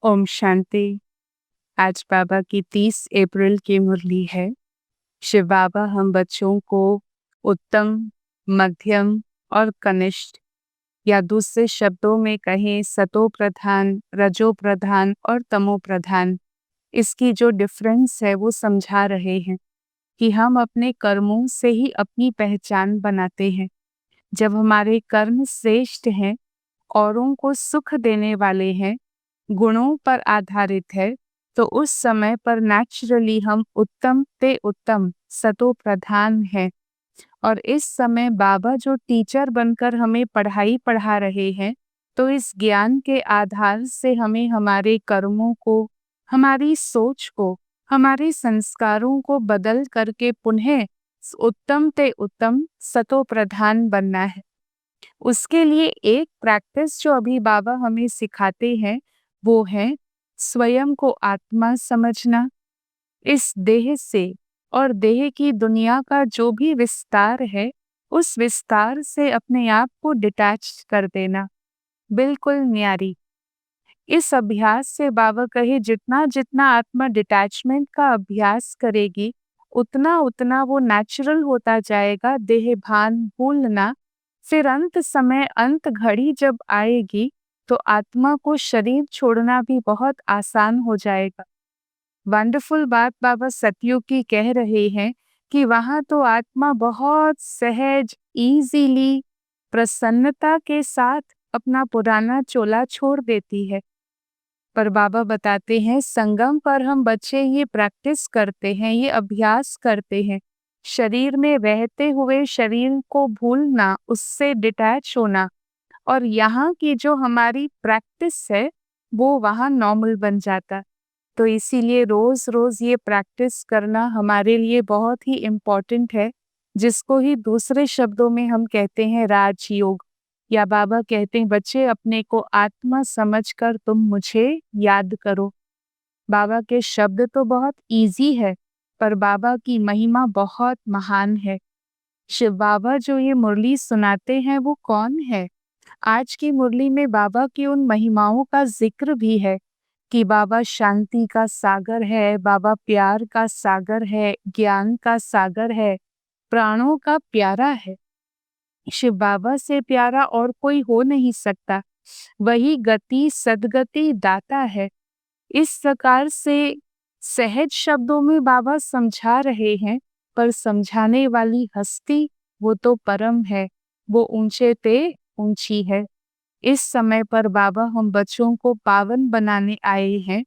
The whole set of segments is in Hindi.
ओम शांति। आज बाबा की 30 अप्रैल की मुरली है। शिव बाबा हम बच्चों को उत्तम, मध्यम और कनिष्ठ, या दूसरे शब्दों में कहें सतो प्रधान, रजो प्रधान और तमो प्रधान, इसकी जो डिफरेंस है वो समझा रहे हैं कि हम अपने कर्मों से ही अपनी पहचान बनाते हैं। जब हमारे कर्म श्रेष्ठ हैं, औरों को सुख देने वाले हैं, गुणों पर आधारित है, तो उस समय पर नेचुरली हम उत्तम ते उत्तम सतो प्रधान हैं। और इस समय बाबा जो टीचर बनकर हमें पढ़ाई पढ़ा रहे हैं, तो इस ज्ञान के आधार से हमें हमारे कर्मों को, हमारी सोच को, हमारे संस्कारों को बदल करके पुनः उत्तम ते उत्तम सतो प्रधान बनना है। उसके लिए एक प्रैक्टिस जो अभी बाबा हमें सिखाते हैं वो है स्वयं को आत्मा समझना। इस देह से और देह की दुनिया का जो भी विस्तार है, उस विस्तार से अपने आप को डिटैच कर देना, बिल्कुल न्यारी। इस अभ्यास से बाबा कहे जितना जितना आत्मा डिटैचमेंट का अभ्यास करेगी, उतना उतना वो नेचुरल होता जाएगा देह भान भूलना। फिर अंत समय, अंत घड़ी जब आएगी, तो आत्मा को शरीर छोड़ना भी बहुत आसान हो जाएगा। वंडरफुल बात बाबा सतयुग की कह रहे हैं कि वहाँ तो आत्मा बहुत सहज, इजीली, प्रसन्नता के साथ अपना पुराना चोला छोड़ देती है। पर बाबा बताते हैं संगम पर हम बच्चे ये प्रैक्टिस करते हैं, ये अभ्यास करते हैं, शरीर में रहते हुए शरीर को भूलना, उससे डिटैच होना, और यहाँ की जो हमारी प्रैक्टिस है वो वहाँ नॉर्मल बन जाता। तो इसीलिए रोज रोज ये प्रैक्टिस करना हमारे लिए बहुत ही इम्पोर्टेंट है, जिसको ही दूसरे शब्दों में हम कहते हैं राजयोग। या बाबा कहते हैं बच्चे अपने को आत्मा समझकर तुम मुझे याद करो। बाबा के शब्द तो बहुत इजी है, पर बाबा की महिमा बहुत महान है। शिव बाबा जो ये मुरली सुनाते हैं वो कौन है? आज की मुरली में बाबा की उन महिमाओं का जिक्र भी है कि बाबा शांति का सागर है, बाबा प्यार का सागर है, ज्ञान का सागर है, प्राणों का प्यारा है। शिव बाबा से प्यारा और कोई हो नहीं सकता। वही गति सद्गति दाता है। इस प्रकार से सहज शब्दों में बाबा समझा रहे हैं, पर समझाने वाली हस्ती वो तो परम है, वो ऊंचे ते ऊंची है। इस समय पर बाबा हम बच्चों को पावन बनाने आए हैं।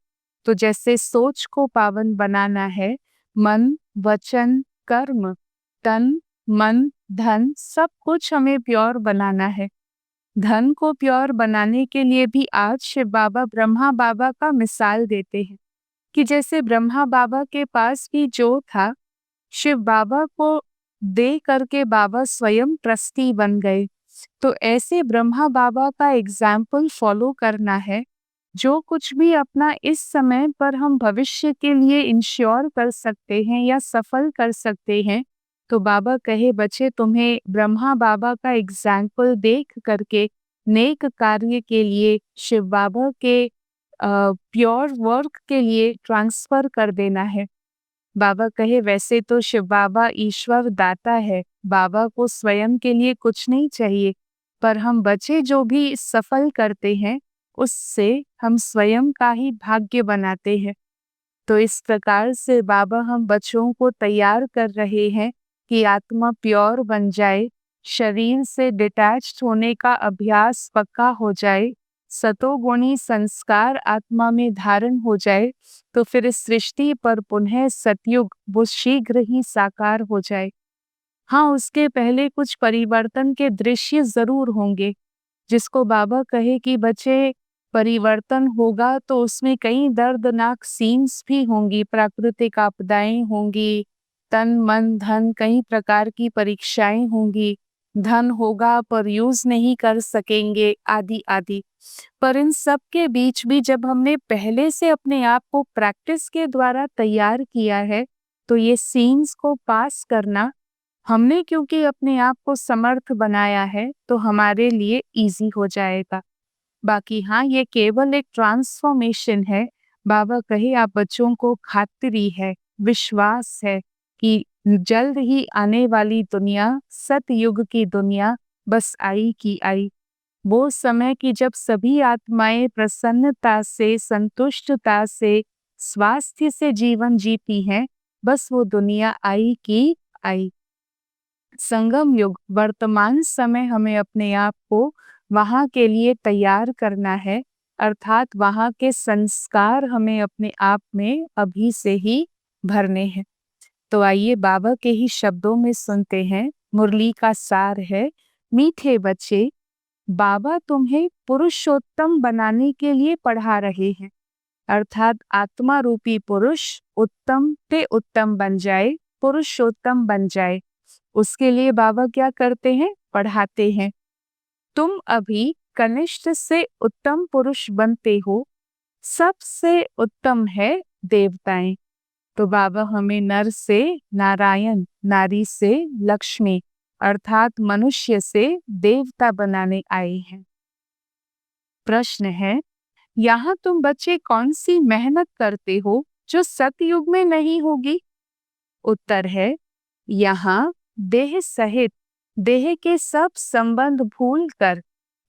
तो जैसे सोच को पावन बनाना है, मन, वचन, कर्म, तन, मन, धन, सब कुछ हमें प्योर बनाना है। धन को प्योर बनाने के लिए भी आज शिव बाबा ब्रह्मा बाबा का मिसाल देते हैं कि जैसे ब्रह्मा बाबा के पास भी जो था, शिव बाबा को दे करके बाबा स्वयं ट्रस्टी बन गए। तो ऐसे ब्रह्मा बाबा का एग्जाम्पल फॉलो करना है। जो कुछ भी अपना इस समय पर हम भविष्य के लिए इंश्योर कर सकते हैं या सफल कर सकते हैं, तो बाबा कहे बच्चे तुम्हें ब्रह्मा बाबा का एग्जाम्पल देख करके नेक कार्य के लिए, शिव बाबा के प्योर वर्क के लिए ट्रांसफर कर देना है। बाबा कहे वैसे तो शिव बाबा ईश्वर दाता है, बाबा को स्वयं के लिए कुछ नहीं चाहिए, पर हम बच्चे जो भी सफल करते हैं उससे हम स्वयं का ही भाग्य बनाते हैं। तो इस प्रकार से बाबा हम बच्चों को तैयार कर रहे हैं कि आत्मा प्योर बन जाए, शरीर से डिटैच्ड होने का अभ्यास पक्का हो जाए, सतोगुणी संस्कार आत्मा में धारण हो जाए, तो फिर इस सृष्टि पर पुनः सतयुग वो शीघ्र ही साकार हो जाए। हाँ, उसके पहले कुछ परिवर्तन के दृश्य जरूर होंगे, जिसको बाबा कहे कि बच्चे परिवर्तन होगा तो उसमें कई दर्दनाक सीन्स भी होंगी, प्राकृतिक आपदाएं होंगी, तन मन धन कई प्रकार की परीक्षाएं होंगी, धन होगा पर यूज नहीं कर सकेंगे, आदि आदि। पर इन सब के बीच भी जब हमने पहले से अपने आप को प्रैक्टिस के द्वारा तैयार किया है, तो ये सीन्स को पास करना हमने क्योंकि अपने आप को समर्थ बनाया है, तो हमारे लिए इजी हो जाएगा। बाकी हाँ, ये केवल एक ट्रांसफॉर्मेशन है। बाबा कहे आप बच्चों को खातिरी है, विश्वास है कि जल्द ही आने वाली दुनिया, सतयुग की दुनिया बस आई की आई। वो समय कि जब सभी आत्माएं प्रसन्नता से, संतुष्टता से, स्वास्थ्य से जीवन जीती हैं, बस वो दुनिया आई की आई। संगम युग, वर्तमान समय हमें अपने आप को वहाँ के लिए तैयार करना है, अर्थात वहाँ के संस्कार हमें अपने आप में अभी से ही भरने हैं। तो आइए बाबा के ही शब्दों में सुनते हैं। मुरली का सार है, मीठे बच्चे, बाबा तुम्हें पुरुषोत्तम बनाने के लिए पढ़ा रहे हैं, अर्थात आत्मा रूपी पुरुष उत्तम से उत्तम बन जाए, पुरुषोत्तम बन जाए। उसके लिए बाबा क्या करते हैं? पढ़ाते हैं। तुम अभी कनिष्ठ से उत्तम पुरुष बनते हो, सबसे उत्तम है देवताएं। तो बाबा हमें नर से नारायण, नारी से लक्ष्मी, अर्थात मनुष्य से देवता बनाने आए हैं। प्रश्न है, यहाँ तुम बच्चे कौन सी मेहनत करते हो जो सतयुग में नहीं होगी? उत्तर है, यहाँ देह सहित देह के सब संबंध भूलकर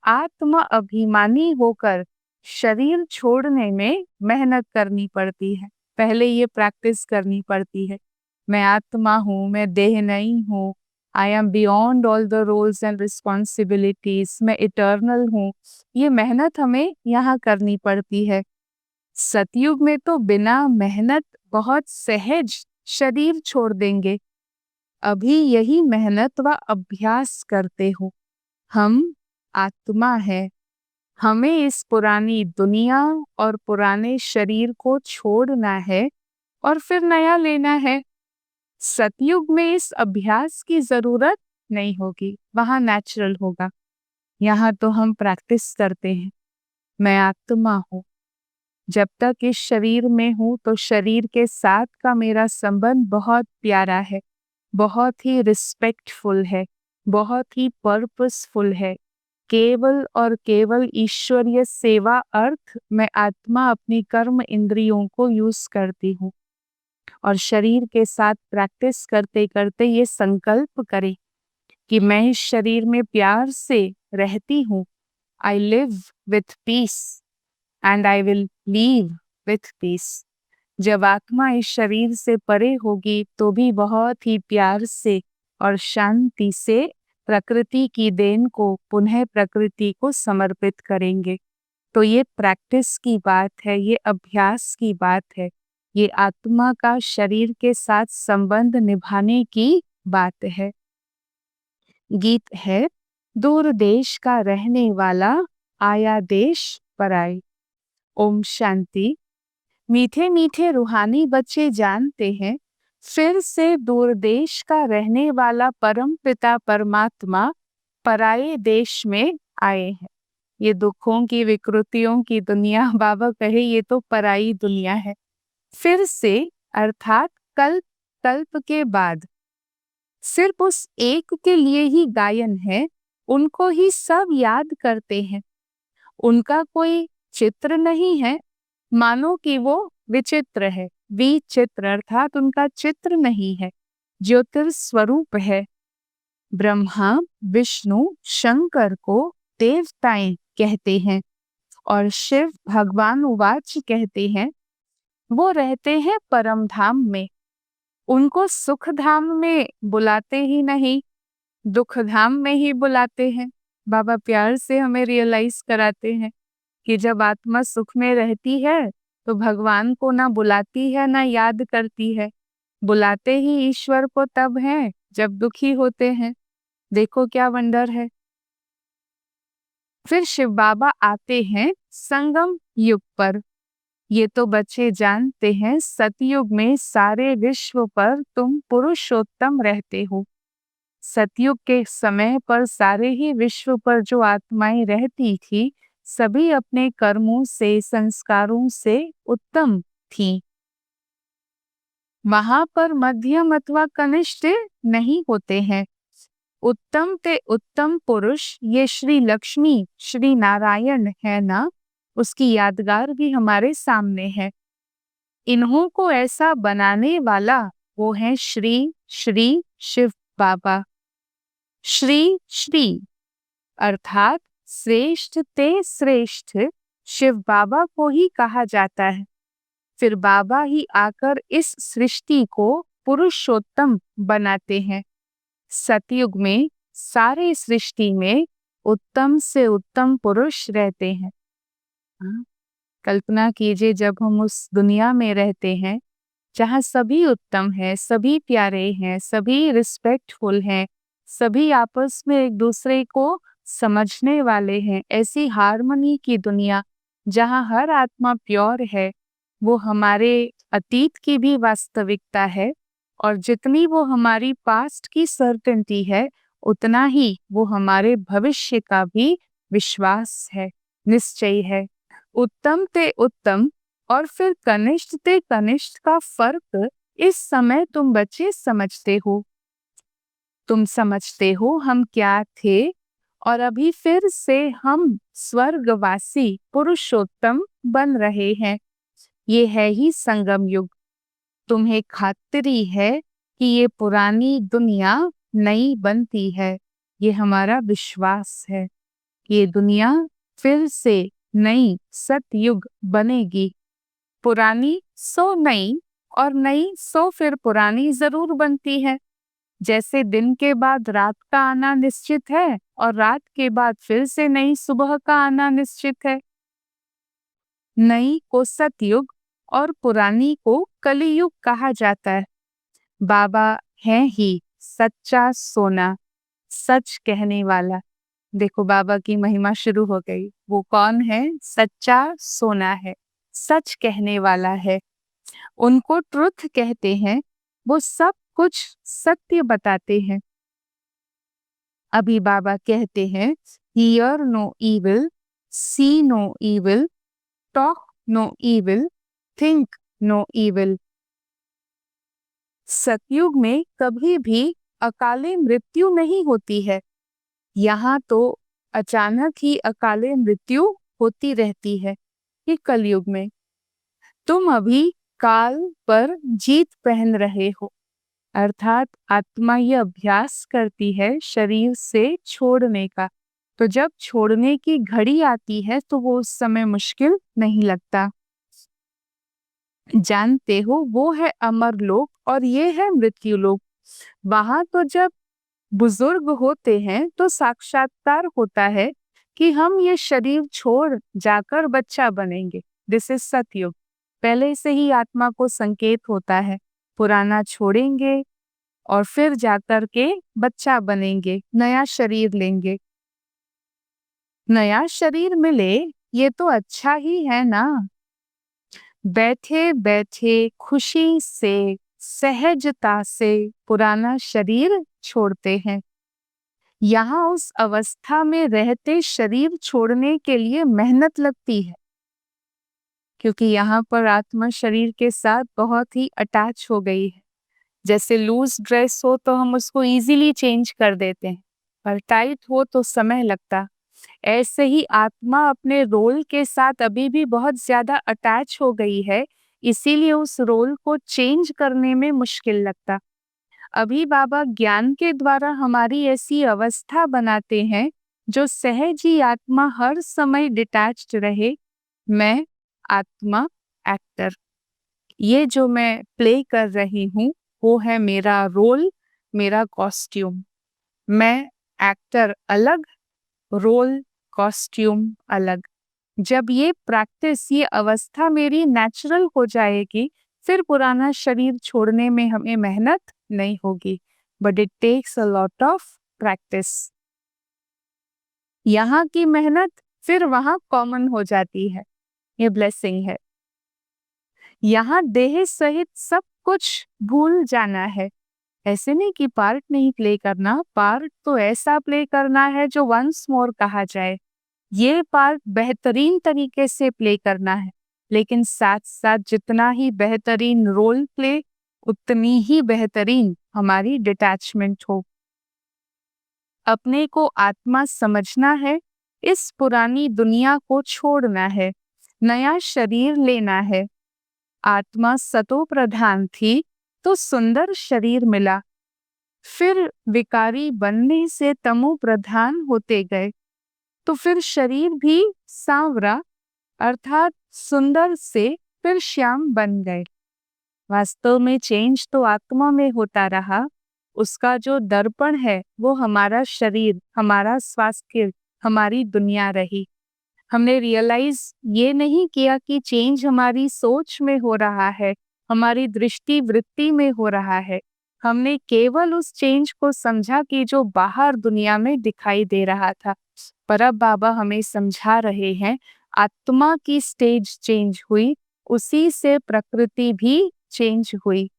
आत्मा अभिमानी होकर शरीर छोड़ने में मेहनत करनी पड़ती है। पहले ये प्रैक्टिस करनी पड़ती है। मैं आत्मा हूँ, मैं देह नहीं हूँ, I am beyond all the roles and responsibilities, मैं इटर्नल हूँ। ये मेहनत हमें यहाँ करनी पड़ती है। सतयुग में तो बिना मेहनत बहुत सहज शरीर छोड़ देंगे। अभी यही मेहनत व अभ्यास करते हो। हम आत्मा है, हमें इस पुरानी दुनिया और पुराने शरीर को छोड़ना है और फिर नया लेना है। सतयुग में इस अभ्यास की जरूरत नहीं होगी, वहां नेचुरल होगा। यहाँ तो हम प्रैक्टिस करते हैं। मैं आत्मा हूँ, जब तक इस शरीर में हूँ तो शरीर के साथ का मेरा संबंध बहुत प्यारा है, बहुत ही रिस्पेक्टफुल है, बहुत ही पर्पसफुल है। केवल और केवल ईश्वरीय सेवा अर्थ मैं आत्मा अपनी कर्म इंद्रियों को यूज करती हूँ। और शरीर के साथ प्रैक्टिस करते करते ये संकल्प करें कि मैं इस शरीर में प्यार से रहती हूँ। I live with peace and I will leave with peace. जब आत्मा इस शरीर से परे होगी तो भी बहुत ही प्यार से और शांति से प्रकृति की देन को, पुनः प्रकृति को समर्पित करेंगे। तो ये प्रैक्टिस की बात है, ये अभ्यास की बात है, ये आत्मा का शरीर के साथ संबंध निभाने की बात है। गीत है, दूर देश का रहने वाला आया देश पर आए। ओम शांति। मीठे मीठे रूहानी बच्चे जानते हैं, फिर से दूर देश का रहने वाला परम पिता परमात्मा पराये देश में आए हैं। ये दुखों की, विकृतियों की दुनिया, बाबा कहे ये तो पराई दुनिया है। फिर से अर्थात कल्प कल्प के बाद सिर्फ उस एक के लिए ही गायन है, उनको ही सब याद करते हैं। उनका कोई चित्र नहीं है, मानो कि वो विचित्र है। विचित्र अर्थात उनका चित्र नहीं है, ज्योतिर्स्वरूप है। ब्रह्मा, विष्णु, शंकर को देवताएं कहते हैं और शिव भगवान उवाच कहते हैं। वो रहते हैं परम धाम में। उनको सुख धाम में बुलाते ही नहीं, दुख धाम में ही बुलाते हैं। बाबा प्यार से हमें रियलाइज कराते हैं कि जब आत्मा सुख में रहती है तो भगवान को ना बुलाती है ना याद करती है। बुलाते ही ईश्वर को तब है जब दुखी होते हैं। देखो क्या वंडर है। फिर शिव बाबा आते हैं संगम युग पर। ये तो बच्चे जानते हैं, सतयुग में सारे विश्व पर तुम पुरुषोत्तम रहते हो। सतयुग के समय पर सारे ही विश्व पर जो आत्माएं रहती थी, सभी अपने कर्मों से, संस्कारों से उत्तम थीं। वहां पर मध्यम अथवा कनिष्ठ नहीं होते हैं। उत्तम ते उत्तम पुरुष ये श्री लक्ष्मी श्री नारायण है ना, उसकी यादगार भी हमारे सामने है। इन्हों को ऐसा बनाने वाला वो है श्री श्री शिव बाबा। श्री श्री अर्थात श्रेष्ठ ते श्रेष्ठ शिव बाबा को ही कहा जाता है। फिर बाबा ही आकर इस सृष्टि को पुरुषोत्तम बनाते हैं। सतयुग में सारे सृष्टि में उत्तम से उत्तम पुरुष रहते हैं। कल्पना कीजिए, जब हम उस दुनिया में रहते हैं जहाँ सभी उत्तम हैं, सभी प्यारे हैं, सभी रिस्पेक्टफुल हैं, सभी आपस में एक दूसरे को समझने वाले हैं, ऐसी हार्मनी की दुनिया जहाँ हर आत्मा प्योर है, वो हमारे अतीत की भी वास्तविकता है। और जितनी वो हमारी पास्ट की सर्टेनिटी है, उतना ही वो हमारे भविष्य का भी विश्वास है, निश्चय है। उत्तम ते उत्तम और फिर कनिष्ठ ते कनिष्ठ का फर्क इस समय तुम बच्चे समझते हो। तुम समझते हो हम क्या थे, और अभी फिर से हम स्वर्गवासी पुरुषोत्तम बन रहे हैं। ये है ही संगम युग। तुम्हें खातिरी है कि ये पुरानी दुनिया नई बनती है। ये हमारा विश्वास है। ये दुनिया फिर से नई सतयुग बनेगी। पुरानी सो नई और नई सो फिर पुरानी जरूर बनती है। जैसे दिन के बाद रात का आना निश्चित है और रात के बाद फिर से नई सुबह का आना निश्चित है। नई को सतयुग और पुरानी को कलियुग कहा जाता है। बाबा है ही सच्चा सोना, सच कहने वाला। देखो, बाबा की महिमा शुरू हो गई। वो कौन है? सच्चा सोना है, सच कहने वाला है। उनको ट्रुथ कहते हैं। वो सब कुछ सत्य बताते हैं। अभी बाबा कहते हैं, hear no evil, see no evil, talk no evil, think no evil. सतयुग में कभी भी अकाले मृत्यु नहीं होती है। यहाँ तो अचानक ही अकाले मृत्यु होती रहती है। ये कलयुग में तुम अभी काल पर जीत पहन रहे हो, अर्थात आत्मा ये अभ्यास करती है शरीर से छोड़ने का। तो जब छोड़ने की घड़ी आती है तो वो उस समय मुश्किल नहीं लगता। जानते हो, वो है अमर लोक और ये है मृत्यु लोक। वहां तो जब बुजुर्ग होते हैं तो साक्षात्कार होता है कि हम ये शरीर छोड़ जाकर बच्चा बनेंगे। दिस इज सतयुग। पहले से ही आत्मा को संकेत होता है, पुराना छोड़ेंगे और फिर जाकर के बच्चा बनेंगे, नया शरीर लेंगे। नया शरीर मिले ये तो अच्छा ही है ना। बैठे बैठे खुशी से सहजता से पुराना शरीर छोड़ते हैं। यहाँ उस अवस्था में रहते शरीर छोड़ने के लिए मेहनत लगती है, क्योंकि यहाँ पर आत्मा शरीर के साथ बहुत ही अटैच हो गई है। जैसे लूज ड्रेस हो तो हम उसको इजीली चेंज कर देते हैं, पर टाइट हो तो समय लगता। ऐसे ही आत्मा अपने रोल के साथ अभी भी बहुत ज्यादा अटैच हो गई है, इसीलिए उस रोल को चेंज करने में मुश्किल लगता। अभी बाबा ज्ञान के द्वारा हमारी ऐसी अवस्था बनाते हैं जो सहज ही आत्मा हर समय डिटैच्ड रहे। मैं आत्मा एक्टर, ये जो मैं प्ले कर रही हूँ वो है मेरा रोल, मेरा कॉस्ट्यूम। मैं एक्टर अलग, रोल कॉस्ट्यूम अलग। जब ये प्रैक्टिस, ये अवस्था मेरी नेचुरल हो जाएगी, फिर पुराना शरीर छोड़ने में हमें मेहनत नहीं होगी। But it takes a lot of practice. यहाँ की मेहनत फिर वहां कॉमन हो जाती है। ये ब्लेसिंग है। यहाँ देह सहित सब कुछ भूल जाना है। ऐसे नहीं कि पार्ट नहीं प्ले करना, पार्ट तो ऐसा प्ले करना है जो वंस मोर कहा जाए। ये पार्ट बेहतरीन तरीके से प्ले करना है, लेकिन साथ साथ जितना ही बेहतरीन रोल प्ले, उतनी ही बेहतरीन हमारी डिटैचमेंट हो। अपने को आत्मा समझना है, इस पुरानी दुनिया को छोड़ना है, नया शरीर लेना है। आत्मा सतो प्रधान थी तो सुंदर शरीर मिला, फिर विकारी बनने से तमो प्रधान होते गए, तो फिर शरीर भी सांवरा अर्थात सुंदर से फिर श्याम बन गए। वास्तव में चेंज तो आत्मा में होता रहा, उसका जो दर्पण है वो हमारा शरीर, हमारा स्वास्थ्य, हमारी दुनिया रही। हमने रियलाइज ये नहीं किया कि चेंज हमारी सोच में हो रहा है, हमारी दृष्टि वृत्ति में हो रहा है। हमने केवल उस चेंज को समझा कि जो बाहर दुनिया में दिखाई दे रहा था। पर अब बाबा हमें समझा रहे हैं, आत्मा की स्टेज चेंज हुई, उसी से प्रकृति भी चेंज हुई।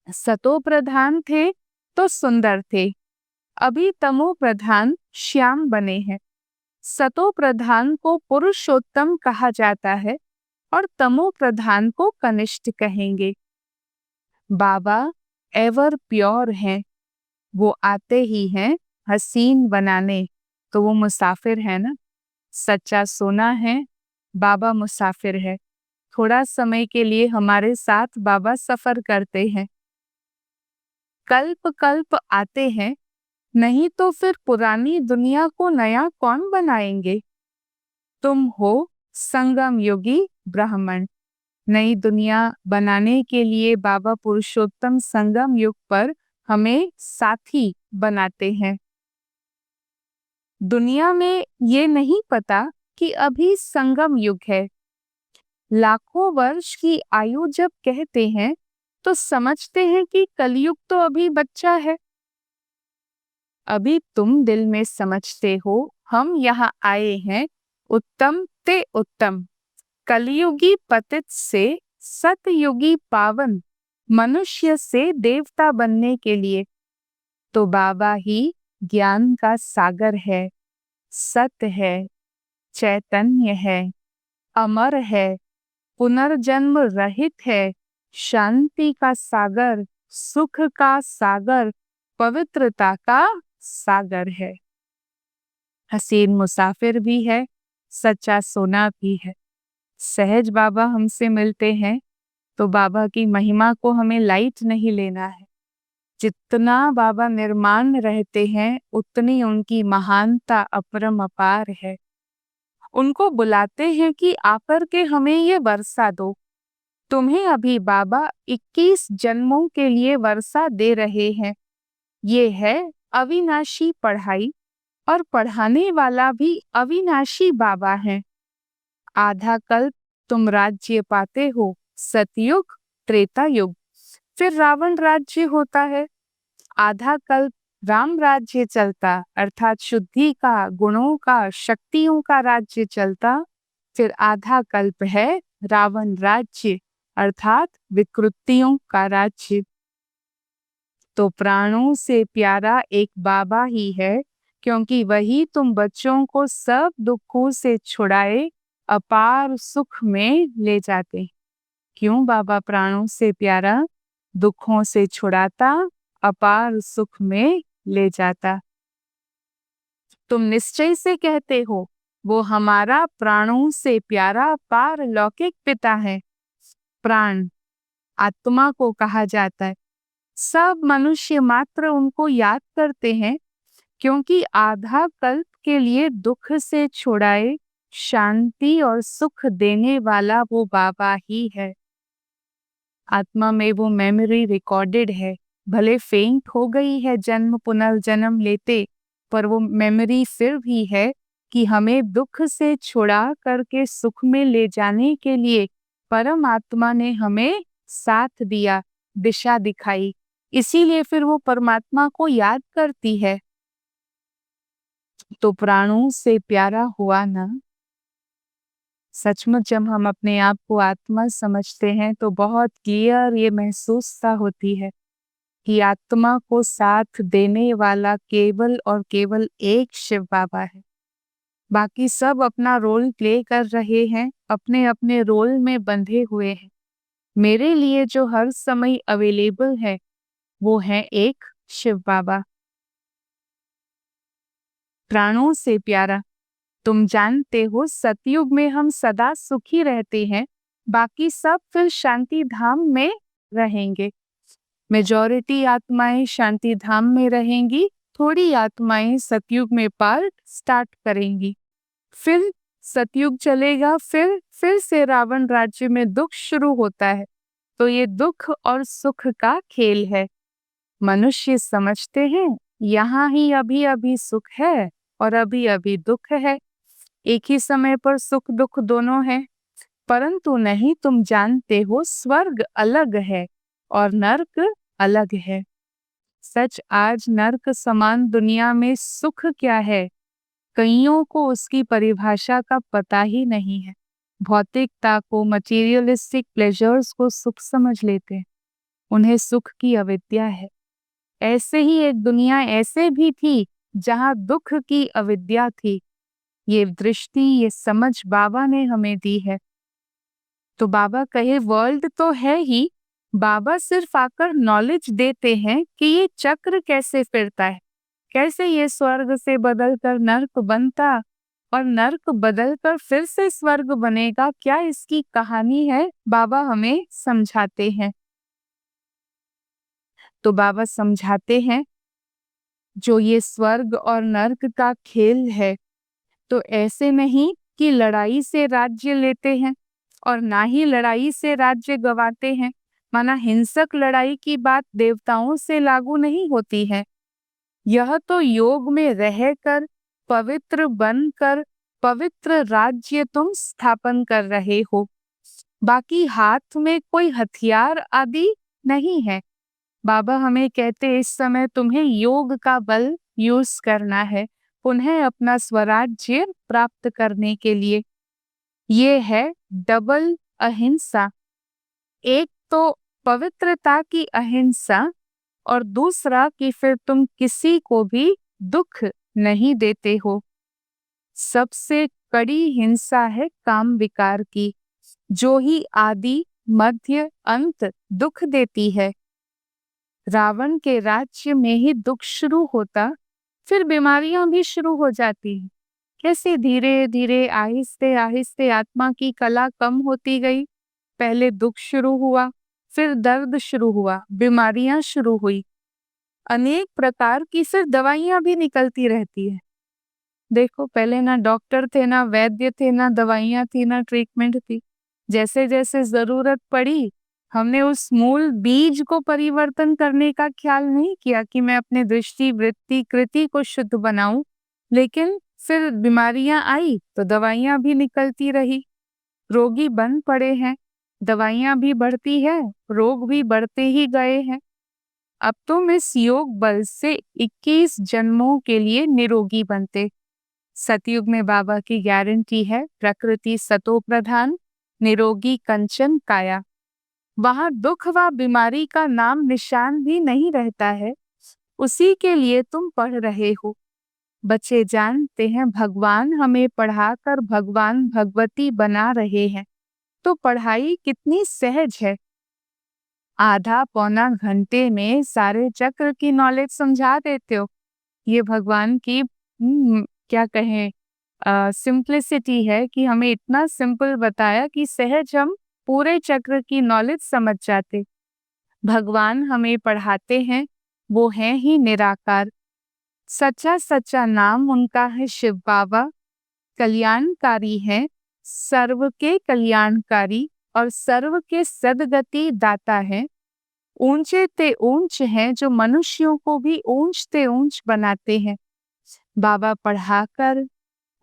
सतो प्रधान थे तो सुंदर थे, अभी तमो प्रधान श्याम बने हैं। सतो प्रधान को पुरुषोत्तम कहा जाता है और तमो प्रधान को कनिष्ठ कहेंगे। बाबा एवर प्योर हैं, वो आते ही हैं हसीन बनाने, तो वो मुसाफिर है ना। सच्चा सोना है, बाबा मुसाफिर है। थोड़ा समय के लिए हमारे साथ बाबा सफर करते हैं, कल्प कल्प आते हैं, नहीं तो फिर पुरानी दुनिया को नया कौन बनाएंगे। तुम हो संगम योगी ब्राह्मण। नई दुनिया बनाने के लिए बाबा पुरुषोत्तम संगम युग पर हमें साथी बनाते हैं। दुनिया में ये नहीं पता कि अभी संगम युग है। लाखों वर्ष की आयु जब कहते हैं तो समझते हैं कि कलयुग तो अभी बच्चा है। अभी तुम दिल में समझते हो हम यहाँ आए हैं उत्तम ते उत्तम, कलयुगी पतित से सतयुगी पावन, मनुष्य से देवता बनने के लिए। तो बाबा ही ज्ञान का सागर है, सत्य है, चैतन्य है, अमर है, पुनर्जन्म रहित है, शांति का सागर, सुख का सागर, पवित्रता का सागर है। हसीन मुसाफिर भी है, सच्चा सोना भी है। सहज बाबा हमसे मिलते हैं तो बाबा की महिमा को हमें लाइट नहीं लेना है। जितना बाबा निर्माण रहते हैं उतनी उनकी महानता अपरम अपार है। उनको बुलाते हैं कि आकर के हमें ये वर्षा दो। तुम्हें अभी बाबा 21 जन्मों के लिए वर्षा दे रहे हैं। ये है अविनाशी पढ़ाई और पढ़ाने वाला भी अविनाशी बाबा है। आधा कल्प तुम राज्य पाते हो, सतयुग त्रेता युग, फिर रावण राज्य होता है। आधा कल्प राम राज्य चलता अर्थात शुद्धि का, गुणों का, शक्तियों का राज्य चलता। फिर आधा कल्प है रावण राज्य अर्थात विकृतियों का राज्य। तो प्राणों से प्यारा एक बाबा ही है, क्योंकि वही तुम बच्चों को सब दुखों से छुड़ाए अपार सुख में ले जाते। क्यों बाबा प्राणों से प्यारा? दुखों से छुड़ाता, अपार सुख में ले जाता। तुम निश्चय से कहते हो वो हमारा प्राणों से प्यारा पारलौकिक पिता है। प्राण आत्मा को कहा जाता है। सब मनुष्य मात्र उनको याद करते हैं, क्योंकि आधा कल्प के लिए दुख से छुड़ाए, शांति और सुख देने वाला वो बाबा ही है। आत्मा में वो मेमोरी रिकॉर्डेड है, भले फेंट हो गई है जन्म पुनर्जन्म लेते, पर वो मेमोरी फिर भी है कि हमें दुख से छुड़ा करके सुख में ले जाने के लिए परम आत्मा ने हमें साथ दिया, दिशा दिखाई। इसीलिए फिर वो परमात्मा को याद करती है। तो प्राणों से प्यारा हुआ ना। सचमुच जब हम अपने आप को आत्मा समझते हैं तो बहुत क्लियर ये महसूस सा होती है कि आत्मा को साथ देने वाला केवल और केवल एक शिव बाबा है। बाकी सब अपना रोल प्ले कर रहे हैं, अपने अपने रोल में बंधे हुए हैं। मेरे लिए जो हर समय अवेलेबल है वो है एक शिव बाबा। प्राणों से प्यारा। तुम जानते हो सतयुग में हम सदा सुखी रहते हैं, बाकी सब फिर शांति धाम में रहेंगे। मेजॉरिटी आत्माएं शांति धाम में रहेंगी, थोड़ी आत्माएं सतयुग में पार्ट स्टार्ट करेंगी। फिर सतयुग चलेगा, फिर से रावण राज्य में दुख शुरू होता है। तो ये दुख और सुख का खेल है। मनुष्य समझते हैं यहाँ ही अभी अभी सुख है और अभी अभी दुख है, एक ही समय पर सुख दुख दोनों है। परंतु नहीं, तुम जानते हो स्वर्ग अलग है और नर्क अलग है। सच, आज नर्क समान दुनिया में सुख क्या है, कईयों को उसकी परिभाषा का पता ही नहीं है। भौतिकता को, मटेरियलिस्टिक प्लेजर्स को सुख समझ लेते हैं, उन्हें सुख की अविद्या है। ऐसे ही एक दुनिया ऐसे भी थी जहां दुख की अविद्या थी। ये दृष्टि, ये समझ बाबा ने हमें दी है। तो बाबा कहे वर्ल्ड तो है ही, बाबा सिर्फ आकर नॉलेज देते हैं कि ये चक्र कैसे फिरता है, कैसे ये स्वर्ग से बदलकर नर्क बनता और नर्क बदलकर फिर से स्वर्ग बनेगा, क्या इसकी कहानी है, बाबा हमें समझाते हैं। तो बाबा समझाते हैं जो ये स्वर्ग और नर्क का खेल है, तो ऐसे नहीं कि लड़ाई से राज्य लेते हैं और ना ही लड़ाई से राज्य गवाते हैं। माना हिंसक लड़ाई की बात देवताओं से लागू नहीं होती है। यह तो योग में रहकर, पवित्र बनकर पवित्र राज्य तुम स्थापन कर रहे हो। बाकी हाथ में कोई हथियार आदि नहीं है। बाबा हमें कहते इस समय तुम्हें योग का बल यूज करना है, उन्हें अपना स्वराज्य प्राप्त करने के लिए। ये है डबल अहिंसा। एक तो पवित्रता की अहिंसा और दूसरा कि फिर तुम किसी को भी दुख नहीं देते हो। सबसे कड़ी हिंसा है काम विकार की, जो ही आदि मध्य अंत दुख देती है। रावण के राज्य में ही दुख शुरू होता, फिर बीमारियां भी शुरू हो जाती हैं। कैसे धीरे धीरे आहिस्ते आहिस्ते आत्मा की कला कम होती गई। पहले दुख शुरू हुआ, फिर दर्द शुरू हुआ, बीमारियां शुरू हुई, अनेक प्रकार की फिर दवाइयां भी निकलती रहती है। देखो, पहले ना डॉक्टर थे, ना वैद्य थे, ना दवाइयां थी, ना ट्रीटमेंट थी। जैसे जैसे जरूरत पड़ी, हमने उस मूल बीज को परिवर्तन करने का ख्याल नहीं किया कि मैं अपने दृष्टि वृत्ति कृति को शुद्ध बनाऊं। लेकिन फिर बीमारियां आई तो दवाइयां भी निकलती रही, रोगी बन पड़े हैं, दवाइयां भी बढ़ती है, रोग भी बढ़ते ही गए हैं। अब तुम इस योग बल से 21 जन्मों के लिए निरोगी बनते। सतयुग में बाबा की गारंटी है, प्रकृति सतो प्रधान, निरोगी कंचन काया। वहां दुख व बीमारी का नाम निशान भी नहीं रहता है। उसी के लिए तुम पढ़ रहे हो। बच्चे जानते हैं भगवान हमें पढ़ाकर भगवान भगवती बना रहे हैं, तो पढ़ाई कितनी सहज है। आधा पौना घंटे में सारे चक्र की नॉलेज समझा देते हो। ये भगवान की क्या कहें सिंप्लिसिटी है कि हमें इतना सिंपल बताया कि सहज हम पूरे चक्र की नॉलेज समझ जाते। भगवान हमें पढ़ाते हैं, वो हैं ही निराकार। सच्चा सच्चा नाम उनका है शिव बाबा। कल्याणकारी है, सर्व के कल्याणकारी और सर्व के सद्गति दाता है। ऊंचे ते ऊंच हैं जो मनुष्यों को भी ऊंच ते ऊंच बनाते हैं। बाबा पढ़ाकर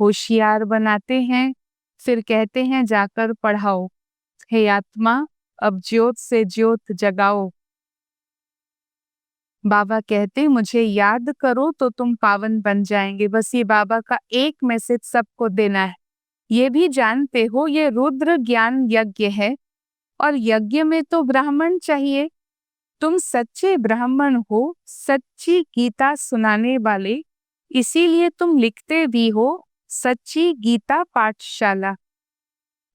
होशियार बनाते हैं, फिर कहते हैं जाकर पढ़ाओ। हे आत्मा, अब ज्योत से ज्योत जगाओ। बाबा कहते मुझे याद करो तो तुम पावन बन जाएंगे। बस ये बाबा का एक मैसेज सबको देना है। ये भी जानते हो ये रुद्र ज्ञान यज्ञ है और यज्ञ में तो ब्राह्मण चाहिए। तुम सच्चे ब्राह्मण हो, सच्ची गीता सुनाने वाले, इसीलिए तुम लिखते भी हो सच्ची गीता पाठशाला।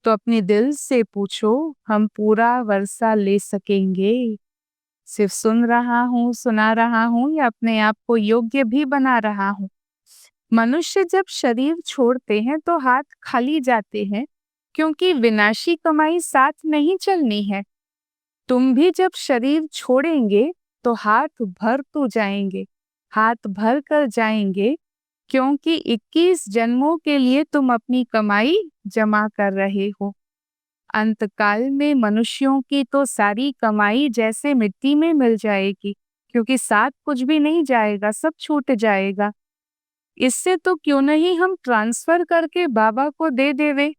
तो अपने दिल से पूछो, हम पूरा वर्षा ले सकेंगे? सिर्फ सुन रहा हूँ, सुना रहा हूँ या अपने आप को योग्य भी बना रहा हूँ? मनुष्य जब शरीर छोड़ते हैं तो हाथ खाली जाते हैं, क्योंकि विनाशी कमाई साथ नहीं चलनी है। तुम भी जब शरीर छोड़ेंगे तो हाथ भर तो जाएंगे, हाथ भर कर जाएंगे, क्योंकि 21 जन्मों के लिए तुम अपनी कमाई जमा कर रहे हो। अंतकाल में मनुष्यों की तो सारी कमाई जैसे मिट्टी में मिल जाएगी, क्योंकि साथ कुछ भी नहीं जाएगा, सब छूट जाएगा। इससे तो क्यों नहीं हम ट्रांसफर करके बाबा को दे देवे।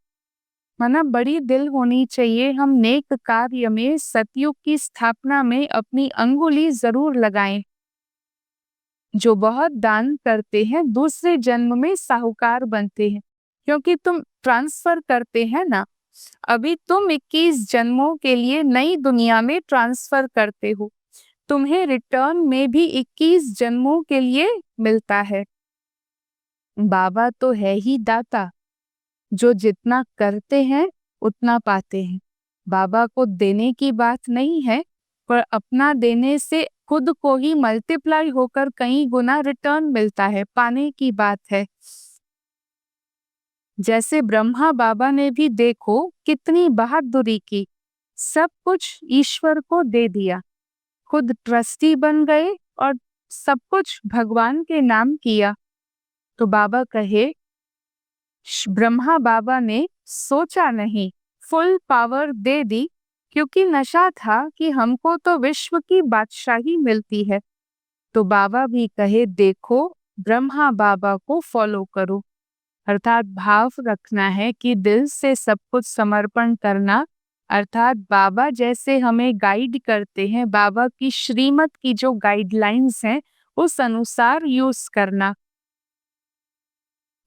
मना बड़ी दिल होनी चाहिए। हम नेक कार्य में सतयुग की स्थापना में अपनी अंगुली जरूर लगाएं। जो बहुत दान करते हैं दूसरे जन्म में साहूकार बनते हैं, क्योंकि तुम ट्रांसफर करते हैं ना। अभी तुम 21 जन्मों के लिए नई दुनिया में ट्रांसफर करते हो, तुम्हें रिटर्न में भी 21 जन्मों के लिए मिलता है। बाबा तो है ही दाता, जो जितना करते हैं उतना पाते हैं। बाबा को देने की बात नहीं है, पर अपना देने से खुद को ही मल्टीप्लाई होकर कई गुना रिटर्न मिलता है, पाने की बात है। जैसे ब्रह्मा बाबा ने भी देखो कितनी बहादुरी की, सब कुछ ईश्वर को दे दिया, खुद ट्रस्टी बन गए और सब कुछ भगवान के नाम किया। तो बाबा कहे, ब्रह्मा बाबा ने सोचा नहीं, फुल पावर दे दी, क्योंकि नशा था कि हमको तो विश्व की बादशाही मिलती है। तो बाबा भी कहे, देखो ब्रह्मा बाबा को फॉलो करो, अर्थात भाव रखना है कि दिल से सब कुछ समर्पण करना, अर्थात बाबा जैसे हमें गाइड करते हैं, बाबा की श्रीमत की जो गाइडलाइंस हैं उस अनुसार यूज करना।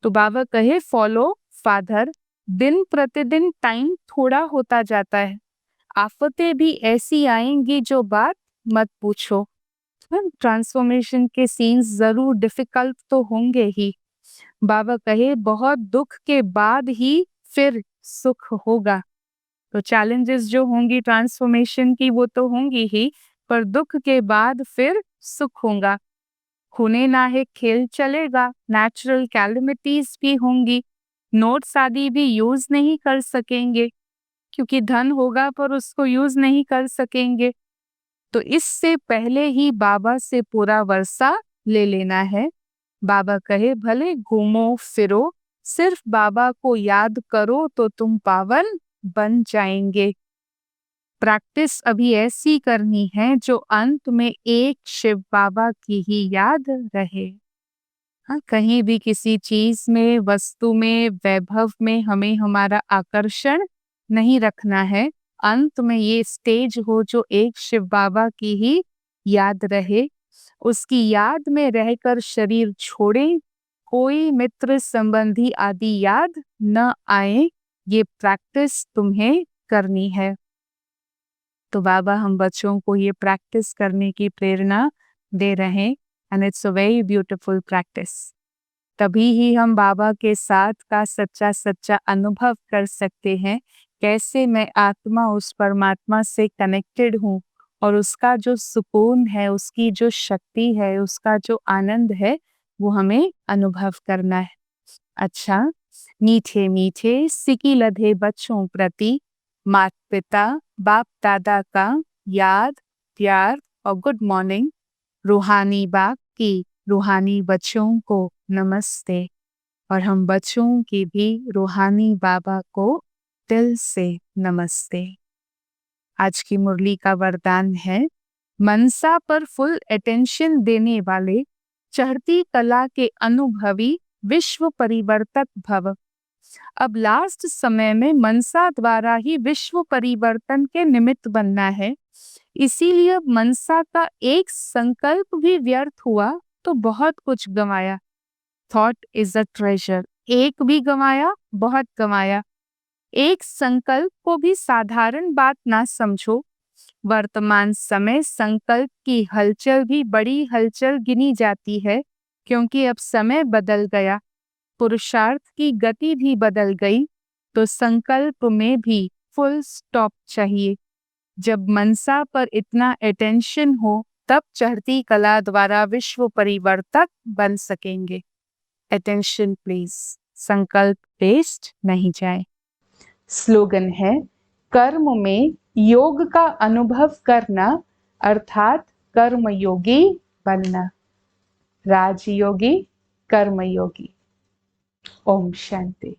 तो बाबा कहे, फॉलो फादर। दिन प्रतिदिन टाइम थोड़ा होता जाता है, आफतें भी ऐसी आएंगी जो बात मत पूछो। ट्रांसफॉर्मेशन के सीन्स जरूर डिफिकल्ट तो होंगे ही। बाबा कहे, बहुत दुख के बाद ही फिर सुख होगा। तो चैलेंजेस जो होंगी ट्रांसफॉर्मेशन की वो तो होंगी ही, पर दुख के बाद फिर सुख होगा। खूने नाहे खेल चलेगा, नेचुरल कैलेमिटीज भी होंगी, नोट्स आदि भी यूज नहीं कर सकेंगे, क्योंकि धन होगा पर उसको यूज नहीं कर सकेंगे। तो इससे पहले ही बाबा से पूरा वर्षा ले लेना है। बाबा कहे, भले घूमो फिरो, सिर्फ बाबा को याद करो तो तुम पावन बन जाएंगे। प्रैक्टिस अभी ऐसी करनी है जो अंत में एक शिव बाबा की ही याद रहे। हाँ, कहीं भी किसी चीज में, वस्तु में, वैभव में हमें हमारा आकर्षण नहीं रखना है। अंत में ये स्टेज हो जो एक शिव बाबा की ही याद रहे, उसकी याद में रहकर शरीर छोड़ें, कोई मित्र संबंधी आदि याद न आए। ये प्रैक्टिस तुम्हें करनी है। तो बाबा हम बच्चों को ये प्रैक्टिस करने की प्रेरणा दे रहे हैं, and it's a very beautiful practice. तभी ही हम बाबा के साथ का सच्चा सच्चा अनुभव कर सकते हैं, कैसे मैं आत्मा उस परमात्मा से कनेक्टेड हूँ, और उसका जो सुकून है, उसकी जो शक्ति है, उसका जो आनंद है, वो हमें अनुभव करना है। अच्छा, मीठे मीठे सिकी लधे बच्चों प्रति माता पिता बाप दादा का याद, प्यार और गुड मॉर्निंग। रूहानी बाप की रूहानी बच्चों को नमस्ते, और हम बच्चों की भी रूहानी बाबा को दिल से नमस्ते। आज की मुरली का वरदान है, मनसा पर फुल अटेंशन देने वाले चढ़ती कला के अनुभवी विश्व परिवर्तक भव। अब लास्ट समय में मनसा द्वारा ही विश्व परिवर्तन के निमित्त बनना है, इसीलिए अब मनसा का एक संकल्प भी व्यर्थ हुआ तो बहुत कुछ गंवाया। थॉट इज अ ट्रेजर, एक भी गंवाया बहुत गंवाया। एक संकल्प को भी साधारण बात ना समझो। वर्तमान समय संकल्प की हलचल भी बड़ी हलचल गिनी जाती है, क्योंकि अब समय बदल गया, पुरुषार्थ की गति भी बदल गई, तो संकल्प में भी फुल स्टॉप चाहिए। जब मनसा पर इतना अटेंशन हो, तब चढ़ती कला द्वारा विश्व परिवर्तक बन सकेंगे। अटेंशन प्लीज, संकल्प वेस्ट नहीं जाए। स्लोगन है, कर्म में योग का अनुभव करना अर्थात कर्मयोगी बनना। राजयोगी, कर्मयोगी। ओम शांति।